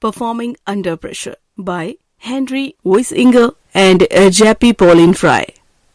Performing Under Pressure by Henry Weisinger and J.P. Pauline Fry।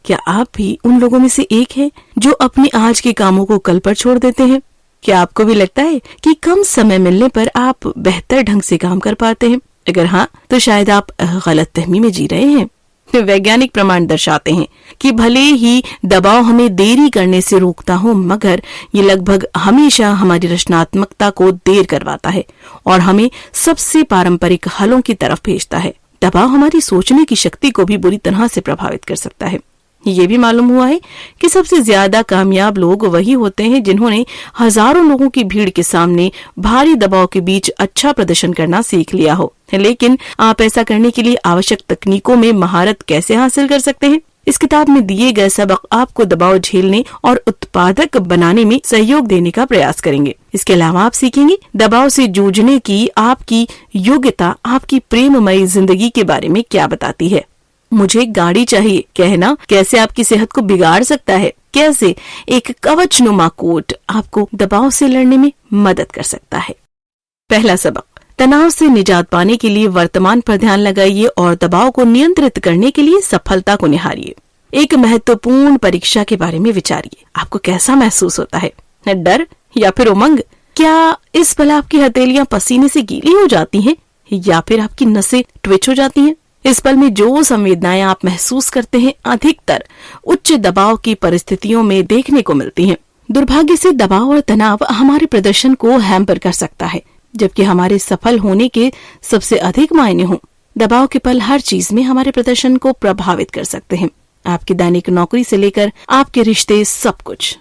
क्या आप भी उन लोगों में से एक हैं जो अपने आज के कामों को कल पर छोड़ देते हैं? क्या आपको भी लगता है कि कम समय मिलने पर आप बेहतर ढंग से काम कर पाते हैं? अगर हाँ, तो शायद आप गलतफहमी में जी रहे हैं। वैज्ञानिक प्रमाण दर्शाते हैं कि भले ही दबाव हमें देरी करने से रोकता हो, मगर ये लगभग हमेशा हमारी रचनात्मकता को देर करवाता है और हमें सबसे पारंपरिक हलों की तरफ भेजता है। दबाव हमारी सोचने की शक्ति को भी बुरी तरह से प्रभावित कर सकता है। ये भी मालूम हुआ है कि सबसे ज्यादा कामयाब लोग वही होते हैं जिन्होंने हजारों लोगों की भीड़ के सामने भारी दबाव के बीच अच्छा प्रदर्शन करना सीख लिया हो। लेकिन आप ऐसा करने के लिए आवश्यक तकनीकों में महारत कैसे हासिल कर सकते हैं? इस किताब में दिए गए सबक आपको दबाव झेलने और उत्पादक बनाने में सहयोग देने का प्रयास करेंगे। इसके अलावा आप सीखेंगे दबाव से जूझने की आपकी योग्यता आपकी प्रेममयी जिंदगी के बारे में क्या बताती है। मुझे गाड़ी चाहिए कहना कैसे आपकी सेहत को बिगाड़ सकता है। कैसे एक कवचनुमा कोट आपको दबाव से लड़ने में मदद कर सकता है। पहला सबक, तनाव से निजात पाने के लिए वर्तमान पर ध्यान लगाइए और दबाव को नियंत्रित करने के लिए सफलता को निहारिए। एक महत्वपूर्ण परीक्षा के बारे में विचारिए। आपको कैसा महसूस होता है? डर या फिर उमंग? क्या इस पल आपकी हथेलियां पसीने से गीली हो जाती हैं या फिर आपकी नसें ट्विच हो जाती हैं? इस पल में जो संवेदनाएं आप महसूस करते हैं अधिकतर उच्च दबाव की परिस्थितियों में देखने को मिलती हैं। दुर्भाग्य से दबाव और तनाव हमारे प्रदर्शन को हैम्पर कर सकता है, जबकि हमारे सफल होने के सबसे अधिक मायने हों। दबाव के पल हर चीज में हमारे प्रदर्शन को प्रभावित कर सकते हैं। आपकी दैनिक नौकरी से लेकर आपके रिश्ते, सब कुछ।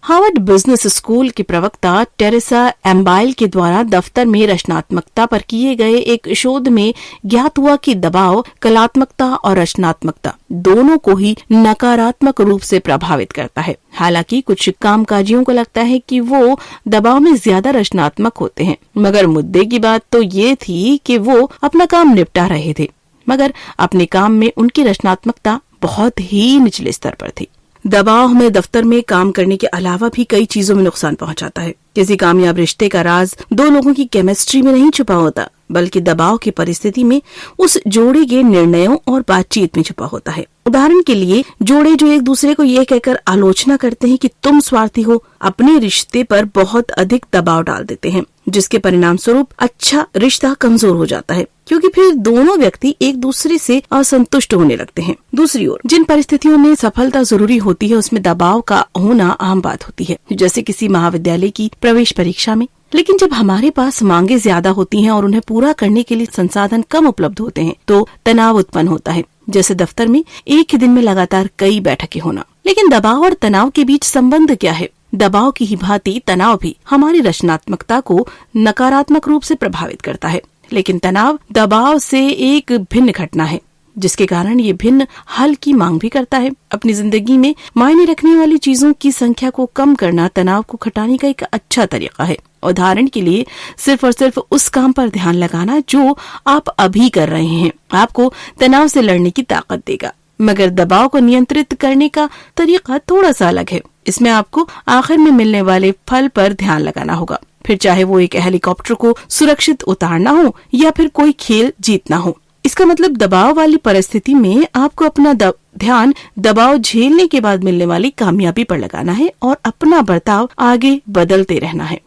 हार्वर्ड बिजनेस स्कूल के प्रवक्ता टेरेसा एम्बाइल के द्वारा दफ्तर में रचनात्मकता पर किए गए एक शोध में ज्ञात हुआ कि दबाव कलात्मकता और रचनात्मकता दोनों को ही नकारात्मक रूप से प्रभावित करता है। हालांकि कुछ कामकाजियों को लगता है कि वो दबाव में ज्यादा रचनात्मक होते हैं, मगर मुद्दे की बात तो ये थी कि वो अपना काम निपटा रहे थे, मगर अपने काम में उनकी रचनात्मकता बहुत ही निचले स्तर पर थी। दबाव हमें दफ्तर में काम करने के अलावा भी कई चीजों में नुकसान पहुंचाता है। किसी कामयाब रिश्ते का राज दो लोगों की केमिस्ट्री में नहीं छुपा होता, बल्कि दबाव की परिस्थिति में उस जोड़े के निर्णयों और बातचीत में छुपा होता है। उदाहरण के लिए, जोड़े जो एक दूसरे को ये कहकर आलोचना करते हैं कि तुम स्वार्थी हो, अपने रिश्ते पर बहुत अधिक दबाव डाल देते हैं, जिसके परिणाम स्वरूप अच्छा रिश्ता कमजोर हो जाता है, क्योंकि फिर दोनों व्यक्ति एक दूसरे से असंतुष्ट होने लगते हैं। दूसरी ओर, जिन परिस्थितियों में सफलता जरूरी होती है उसमें दबाव का होना आम बात होती है, जैसे किसी महाविद्यालय की प्रवेश परीक्षा में। लेकिन जब हमारे पास मांगे ज्यादा होती हैं और उन्हें पूरा करने के लिए संसाधन कम उपलब्ध होते हैं, तो तनाव उत्पन्न होता है, जैसे दफ्तर में एक ही दिन में लगातार कई बैठकें होना। लेकिन दबाव और तनाव के बीच संबंध क्या है? दबाव की ही भांति तनाव भी हमारी रचनात्मकता को नकारात्मक रूप से प्रभावित करता है, लेकिन तनाव दबाव से एक भिन्न घटना है, जिसके कारण ये भिन्न हल की मांग भी करता है। अपनी जिंदगी में मायने रखने वाली चीजों की संख्या को कम करना तनाव को घटाने का एक अच्छा तरीका है। उदाहरण के लिए, सिर्फ और सिर्फ उस काम पर ध्यान लगाना जो आप अभी कर रहे हैं आपको तनाव से लड़ने की ताकत देगा, मगर दबाव को नियंत्रित करने का तरीका थोड़ा सा अलग है। इसमें आपको आखिर में मिलने वाले फल पर ध्यान लगाना होगा, फिर चाहे वो एक हेलीकॉप्टर को सुरक्षित उतारना हो या फिर कोई खेल जीतना हो। इसका मतलब दबाव वाली परिस्थिति में आपको अपना ध्यान दबाव झेलने के बाद मिलने वाली कामयाबी पर लगाना है और अपना बर्ताव आगे बदलते रहना है।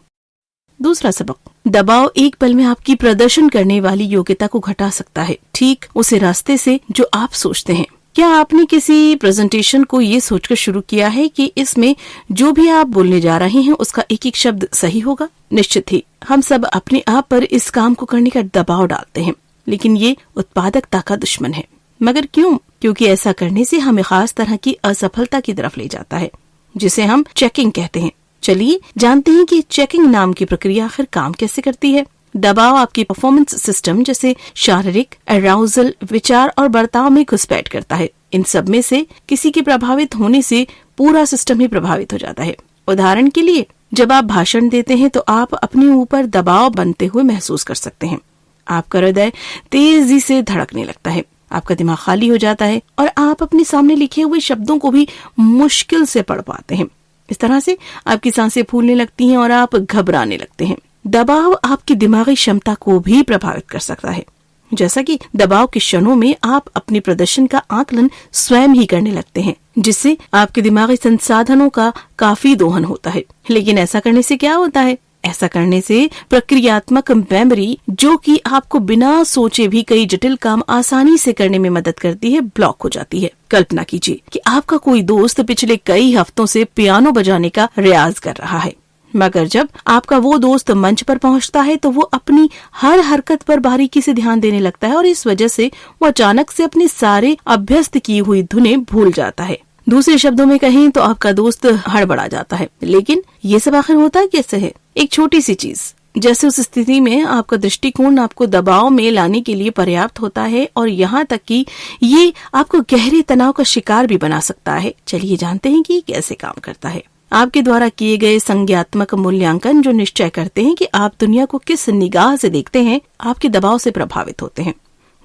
दूसरा सबक, दबाव एक पल में आपकी प्रदर्शन करने वाली योग्यता को घटा सकता है, ठीक उसी रास्ते से जो आप सोचते हैं। क्या आपने किसी प्रेजेंटेशन को ये सोचकर शुरू किया है कि इसमें जो भी आप बोलने जा रहे हैं उसका एक एक शब्द सही होगा? निश्चित ही हम सब अपने आप पर इस काम को करने का दबाव डालते हैं, लेकिन ये उत्पादकता का दुश्मन है। मगर क्यों? क्योंकि ऐसा करने से हमें खास तरह की असफलता की तरफ ले जाता है, जिसे हम चेकिंग कहते हैं। चलिए जानते हैं कि चेकिंग नाम की प्रक्रिया आखिर काम कैसे करती है। दबाव आपकी परफॉर्मेंस सिस्टम जैसे शारीरिक, अराउजल, विचार और बर्ताव में घुसपैठ करता है। इन सब में से किसी के प्रभावित होने से पूरा सिस्टम ही प्रभावित हो जाता है। उदाहरण के लिए, जब आप भाषण देते हैं तो आप अपने ऊपर दबाव बनते हुए महसूस कर सकते हैं। आपका हृदय तेजी से धड़कने लगता है, आपका दिमाग खाली हो जाता है और आप अपने सामने लिखे हुए शब्दों को भी मुश्किल से पढ़ पाते हैं। इस तरह से आपकी सांसें फूलने लगती हैं और आप घबराने लगते हैं। दबाव आपकी दिमागी क्षमता को भी प्रभावित कर सकता है। जैसा कि दबाव के क्षणों में आप अपने प्रदर्शन का आकलन स्वयं ही करने लगते हैं, जिससे आपके दिमागी संसाधनों का काफी दोहन होता है। लेकिन ऐसा करने से क्या होता है? ऐसा करने से प्रक्रियात्मक मेमोरी, जो कि आपको बिना सोचे भी कई जटिल काम आसानी से करने में मदद करती है, ब्लॉक हो जाती है। कल्पना कीजिए कि आपका कोई दोस्त पिछले कई हफ्तों से पियानो बजाने का रियाज कर रहा है, मगर जब आपका वो दोस्त मंच पर पहुंचता है तो वो अपनी हर हरकत पर बारीकी से ध्यान देने लगता है और इस वजह से वो अचानक से अपने सारे अभ्यस्त की हुई धुनें भूल जाता है। दूसरे शब्दों में कहें तो आपका दोस्त हड़बड़ा जाता है। लेकिन ये सब आखिर होता कैसे है? एक छोटी सी चीज, जैसे उस स्थिति में आपका दृष्टिकोण आपको दबाव में लाने के लिए पर्याप्त होता है और यहाँ तक कि ये आपको गहरे तनाव का शिकार भी बना सकता है। चलिए जानते हैं कि कैसे काम करता है। आपके द्वारा किए गए संज्ञात्मक मूल्यांकन, जो निश्चय करते हैं कि आप दुनिया को किस निगाह से देखते हैं, आपके दबाव से प्रभावित होते हैं।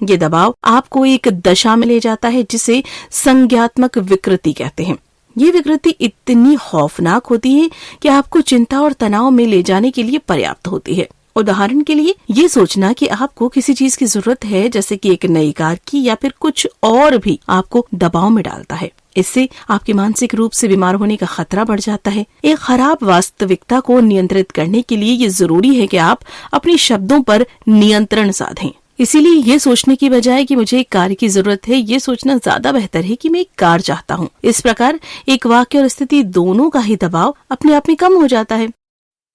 ये दबाव आपको एक दशा में ले जाता है जिसे संज्ञात्मक विकृति कहते हैं। ये विकृति इतनी खौफनाक होती है कि आपको चिंता और तनाव में ले जाने के लिए पर्याप्त होती है। उदाहरण के लिए ये सोचना कि आपको किसी चीज की जरूरत है, जैसे कि एक नई कार की या फिर कुछ और, भी आपको दबाव में डालता है। इससे आपके मानसिक रूप से बीमार होने का खतरा बढ़ जाता है। एक खराब वास्तविकता को नियंत्रित करने के लिए ये जरूरी है कि आप अपने शब्दों पर नियंत्रण साधें। इसीलिए ये सोचने की बजाय कि मुझे एक कार की जरूरत है, ये सोचना ज्यादा बेहतर है कि मैं एक कार चाहता हूँ। इस प्रकार एक वाक्य और स्थिति दोनों का ही दबाव अपने आप में कम हो जाता है।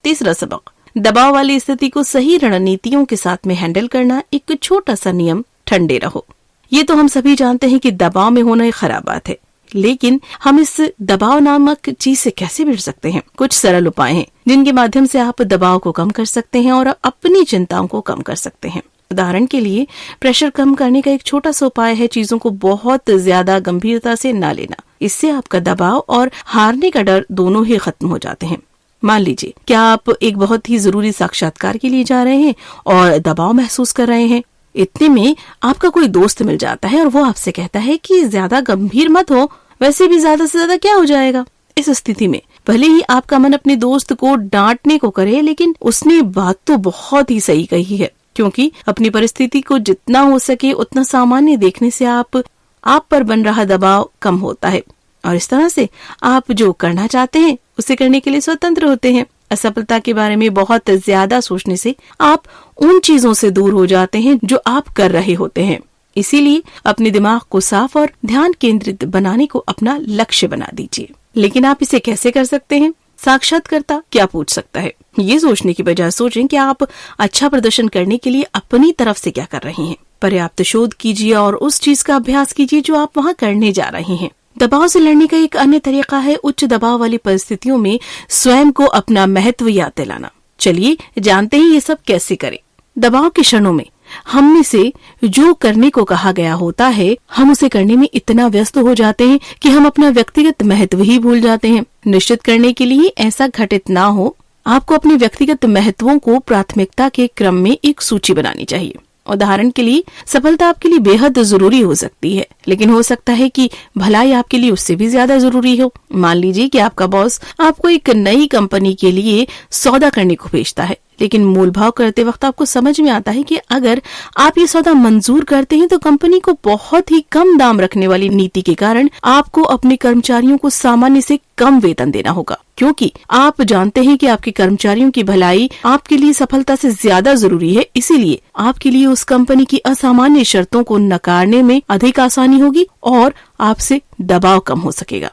तीसरा सबक, दबाव वाली स्थिति को सही रणनीतियों के साथ में हैंडल करना। एक छोटा सा नियम, ठंडे रहो। ये तो हम सभी जानते हैं कि दबाव में होना एक खराब बात है, लेकिन हम इस दबाव नामक चीज से कैसे बच सकते हैं? कुछ सरल उपाय हैं जिनके माध्यम से आप दबाव को कम कर सकते हैं और अपनी चिंताओं को कम कर सकते हैं। उदाहरण के लिए, प्रेशर कम करने का एक छोटा सा उपाय है चीजों को बहुत ज्यादा गंभीरता से ना लेना। इससे आपका दबाव और हारने का डर दोनों ही खत्म हो जाते हैं। मान लीजिए क्या आप एक बहुत ही जरूरी साक्षात्कार के लिए जा रहे हैं और दबाव महसूस कर रहे हैं। इतने में आपका कोई दोस्त मिल जाता है और वो आपसे कहता है कि ज्यादा गंभीर मत हो, वैसे भी ज्यादा से ज्यादा क्या हो जाएगा। इस स्थिति में भले ही आपका मन अपने दोस्त को डांटने को करे, लेकिन उसने बात तो बहुत ही सही कही है, क्योंकि अपनी परिस्थिति को जितना हो सके उतना सामान्य देखने से आप पर बन रहा दबाव कम होता है और इस तरह से आप जो करना चाहते हैं उसे करने के लिए स्वतंत्र होते हैं। असफलता के बारे में बहुत ज्यादा सोचने से आप उन चीजों से दूर हो जाते हैं जो आप कर रहे होते हैं। इसीलिए अपने दिमाग को साफ और ध्यान केंद्रित बनाने को अपना लक्ष्य बना दीजिए। लेकिन आप इसे कैसे कर सकते हैं? साक्षात्कारकर्ता क्या पूछ सकता है, ये सोचने की बजाय सोचें कि आप अच्छा प्रदर्शन करने के लिए अपनी तरफ से क्या कर रहे हैं। पर्याप्त शोध कीजिए और उस चीज का अभ्यास कीजिए जो आप वहाँ करने जा रहे हैं। दबाव से लड़ने का एक अन्य तरीका है उच्च दबाव वाली परिस्थितियों में स्वयं को अपना महत्व याद दिलाना। चलिए जानते हैं ये सब कैसे करें। दबाव के क्षणों में हम में से जो करने को कहा गया होता है, हम उसे करने में इतना व्यस्त हो जाते हैं कि हम अपना व्यक्तिगत महत्व ही भूल जाते हैं। निश्चित करने के लिए ऐसा घटित ना हो, आपको अपने व्यक्तिगत महत्वों को प्राथमिकता के क्रम में एक सूची बनानी चाहिए। उदाहरण के लिए, सफलता आपके लिए बेहद जरूरी हो सकती है, लेकिन हो सकता है कि भलाई आपके लिए उससे भी ज्यादा जरूरी हो। मान लीजिए कि आपका बॉस आपको एक नई कंपनी के लिए सौदा करने को भेजता है, लेकिन मोल भाव करते वक्त आपको समझ में आता है कि अगर आप ये सौदा मंजूर करते हैं तो कंपनी को बहुत ही कम दाम रखने वाली नीति के कारण आपको अपने कर्मचारियों को सामान्य से कम वेतन देना होगा, क्योंकि आप जानते हैं कि आपके कर्मचारियों की भलाई आपके लिए सफलता से ज्यादा जरूरी है। इसीलिए आपके लिए उस कंपनी की असामान्य शर्तों को नकारने में अधिक आसानी होगी और आपसे दबाव कम हो सकेगा।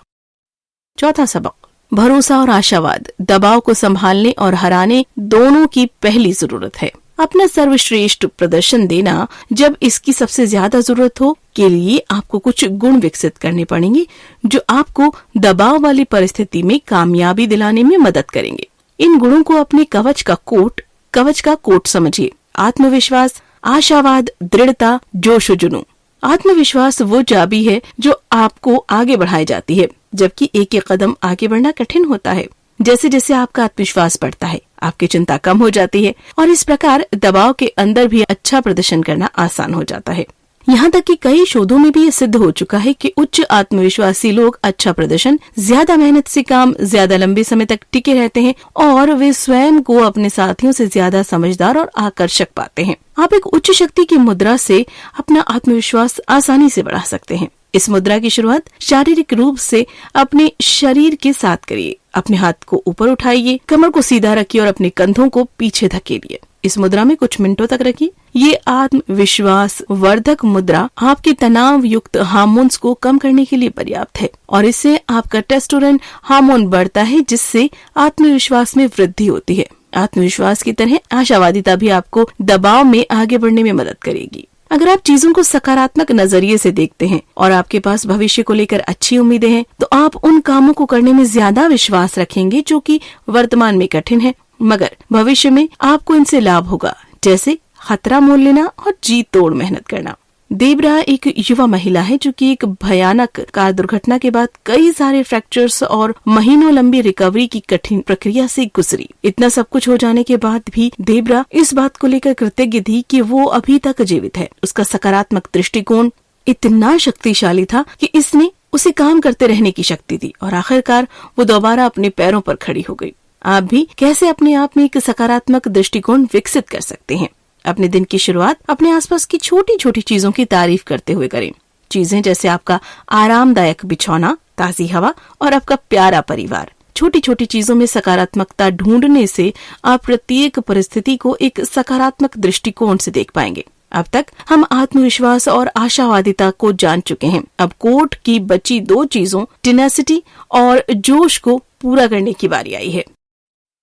चौथा सबक, भरोसा और आशावाद दबाव को संभालने और हराने दोनों की पहली जरूरत है। अपना सर्वश्रेष्ठ प्रदर्शन देना जब इसकी सबसे ज्यादा जरूरत हो के लिए आपको कुछ गुण विकसित करने पड़ेंगे जो आपको दबाव वाली परिस्थिति में कामयाबी दिलाने में मदद करेंगे। इन गुणों को अपने कवच का कोट समझिए। आत्मविश्वास, आशावाद, दृढ़ता, जोश जुनून। आत्मविश्वास वो चाबी है जो आपको आगे बढ़ाई जाती है, जबकि एक एक कदम आगे बढ़ना कठिन होता है। जैसे जैसे आपका आत्मविश्वास बढ़ता है, आपकी चिंता कम हो जाती है और इस प्रकार दबाव के अंदर भी अच्छा प्रदर्शन करना आसान हो जाता है। यहाँ तक कि कई शोधों में भी ये सिद्ध हो चुका है कि उच्च आत्मविश्वासी लोग अच्छा प्रदर्शन, ज्यादा मेहनत से काम, ज्यादा लंबे समय तक टिके रहते हैं और वे स्वयं को अपने साथियों से ज्यादा समझदार और आकर्षक पाते हैं। आप एक उच्च शक्ति की मुद्रा से अपना आत्मविश्वास आसानी से बढ़ा सकते हैं। इस मुद्रा की शुरुआत शारीरिक रूप से अपने शरीर के साथ करिए। अपने हाथ को ऊपर उठाइए, कमर को सीधा रखिए और अपने कंधों को पीछे धकेलिए। इस मुद्रा में कुछ मिनटों तक रखिए। ये आत्मविश्वास वर्धक मुद्रा आपके तनाव युक्त हार्मोन्स को कम करने के लिए पर्याप्त है और इससे आपका टेस्टोस्टेरोन हार्मोन बढ़ता है, जिससे आत्मविश्वास में वृद्धि होती है। आत्मविश्वास की तरह आशावादिता भी आपको दबाव में आगे बढ़ने में मदद करेगी। अगर आप चीजों को सकारात्मक नजरिए से देखते हैं और आपके पास भविष्य को लेकर अच्छी उम्मीदें हैं, तो आप उन कामों को करने में ज्यादा विश्वास रखेंगे जो कि वर्तमान में कठिन है, मगर भविष्य में आपको इनसे लाभ होगा, जैसे खतरा मोल लेना और जी तोड़ मेहनत करना। देबरा एक युवा महिला है जो कि एक भयानक कार दुर्घटना के बाद कई सारे फ्रैक्चर्स और महीनों लंबी रिकवरी की कठिन प्रक्रिया से गुजरी। इतना सब कुछ हो जाने के बाद भी देबरा इस बात को लेकर कृतज्ञ थी कि वो अभी तक जीवित है। उसका सकारात्मक दृष्टिकोण इतना शक्तिशाली था कि इसने उसे काम करते रहने की शक्ति दी और आखिरकार वो दोबारा अपने पैरों पर खड़ी हो गई। आप भी कैसे अपने आप में एक सकारात्मक दृष्टिकोण विकसित कर सकते हैं? अपने दिन की शुरुआत अपने आसपास की छोटी छोटी चीजों की तारीफ करते हुए करें। चीजें जैसे आपका आरामदायक बिछौना, ताजी हवा और आपका प्यारा परिवार। छोटी छोटी चीजों में सकारात्मकता ढूंढने से आप प्रत्येक परिस्थिति को एक सकारात्मक दृष्टिकोण से देख पाएंगे। अब तक हम आत्मविश्वास और आशावादिता को जान चुके हैं। अब कोर्ट की बची दो चीजों, टेनेसिटी और जोश को पूरा करने की बारी आई है।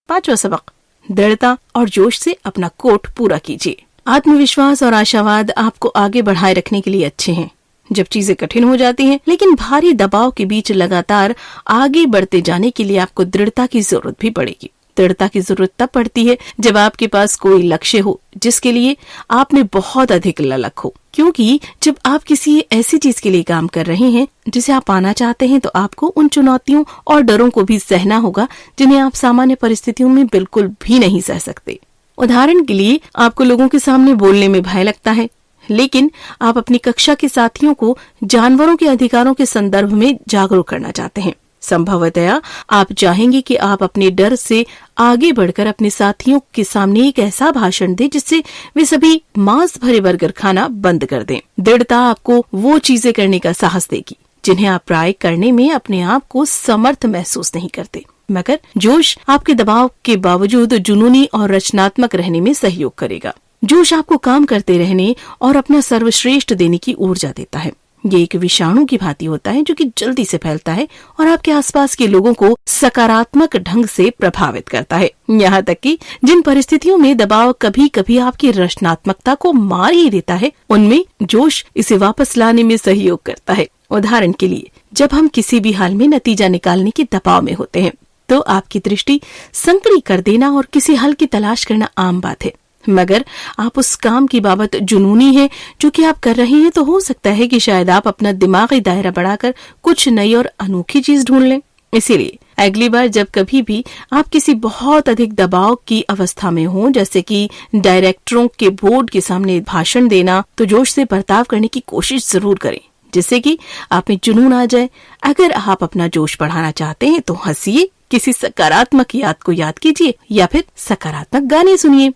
5वां सबक, दृढ़ता और जोश से अपना कोट पूरा कीजिए। आत्मविश्वास और आशावाद आपको आगे बढ़ाए रखने के लिए अच्छे हैं जब चीजें कठिन हो जाती हैं, लेकिन भारी दबाव के बीच लगातार आगे बढ़ते जाने के लिए आपको दृढ़ता की जरूरत भी पड़ेगी। दृढ़ता की जरूरत तब पड़ती है जब आपके पास कोई लक्ष्य हो जिसके लिए आप में बहुत अधिक ललक हो, क्योंकि जब आप किसी ऐसी चीज के लिए काम कर रहे हैं जिसे आप पाना चाहते हैं, तो आपको उन चुनौतियों और डरों को भी सहना होगा जिन्हें आप सामान्य परिस्थितियों में बिल्कुल भी नहीं सह सकते। उदाहरण के लिए, आपको लोगों के सामने बोलने में भय लगता है, लेकिन आप अपनी कक्षा के साथियों को जानवरों के अधिकारों के संदर्भ में जागरूक करना चाहते हैं। संभवतया आप चाहेंगे कि आप अपने डर से आगे बढ़कर अपने साथियों के सामने एक ऐसा भाषण दें जिससे वे सभी मांस भरे बर्गर खाना बंद कर दें। दृढ़ता आपको वो चीजें करने का साहस देगी जिन्हें आप प्राय करने में अपने आप को समर्थ महसूस नहीं करते, मगर जोश आपके दबाव के बावजूद जुनूनी और रचनात्मक रहने में सहयोग करेगा। जोश आपको काम करते रहने और अपना सर्वश्रेष्ठ देने की ऊर्जा देता है। ये एक विषाणु की भांति होता है जो कि जल्दी से फैलता है और आपके आसपास के लोगों को सकारात्मक ढंग से प्रभावित करता है। यहाँ तक कि जिन परिस्थितियों में दबाव कभी कभी आपकी रचनात्मकता को मार ही देता है, उनमें जोश इसे वापस लाने में सहयोग करता है। उदाहरण के लिए, जब हम किसी भी हाल में नतीजा निकालने के दबाव में होते हैं, तो आपकी दृष्टि संकरी कर देना और किसी हल की तलाश करना आम बात है, मगर आप उस काम की बाबत जुनूनी है जो कि आप कर रहे हैं, तो हो सकता है कि शायद आप अपना दिमागी दायरा बढ़ाकर कुछ नई और अनोखी चीज ढूंढ लें। इसीलिए अगली बार जब कभी भी आप किसी बहुत अधिक दबाव की अवस्था में हो, जैसे कि डायरेक्टरों के बोर्ड के सामने भाषण देना, तो जोश से बर्ताव करने की कोशिश जरूर करें जिससे कि आप में जुनून आ जाए। अगर आप अपना जोश बढ़ाना चाहते हैं तो हंसिए, किसी सकारात्मक याद को याद कीजिए या फिर सकारात्मक गाने सुनिए।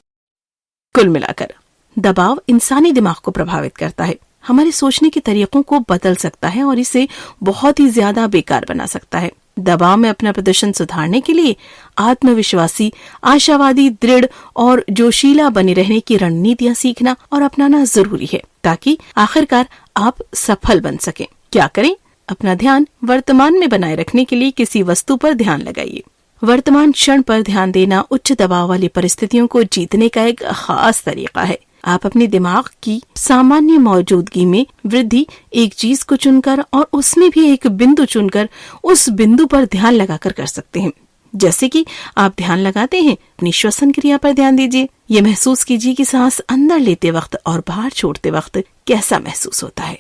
कुल मिलाकर दबाव इंसानी दिमाग को प्रभावित करता है, हमारे सोचने के तरीकों को बदल सकता है और इसे बहुत ही ज्यादा बेकार बना सकता है। दबाव में अपना प्रदर्शन सुधारने के लिए आत्मविश्वासी, आशावादी, दृढ़ और जोशीला बने रहने की रणनीतियां सीखना और अपनाना जरूरी है ताकि आखिरकार आप सफल बन सकें। क्या करें? अपना ध्यान वर्तमान में बनाए रखने के लिए किसी वस्तु पर ध्यान लगाइए। वर्तमान क्षण पर ध्यान देना उच्च दबाव वाली परिस्थितियों को जीतने का एक खास तरीका है। आप अपने दिमाग की सामान्य मौजूदगी में वृद्धि एक चीज को चुनकर और उसमें भी एक बिंदु चुनकर उस बिंदु पर ध्यान लगाकर कर सकते हैं। जैसे कि आप ध्यान लगाते हैं, अपनी श्वसन क्रिया पर ध्यान दीजिए। ये महसूस कीजिए कि सांस अंदर लेते वक्त और बाहर छोड़ते वक्त कैसा महसूस होता है।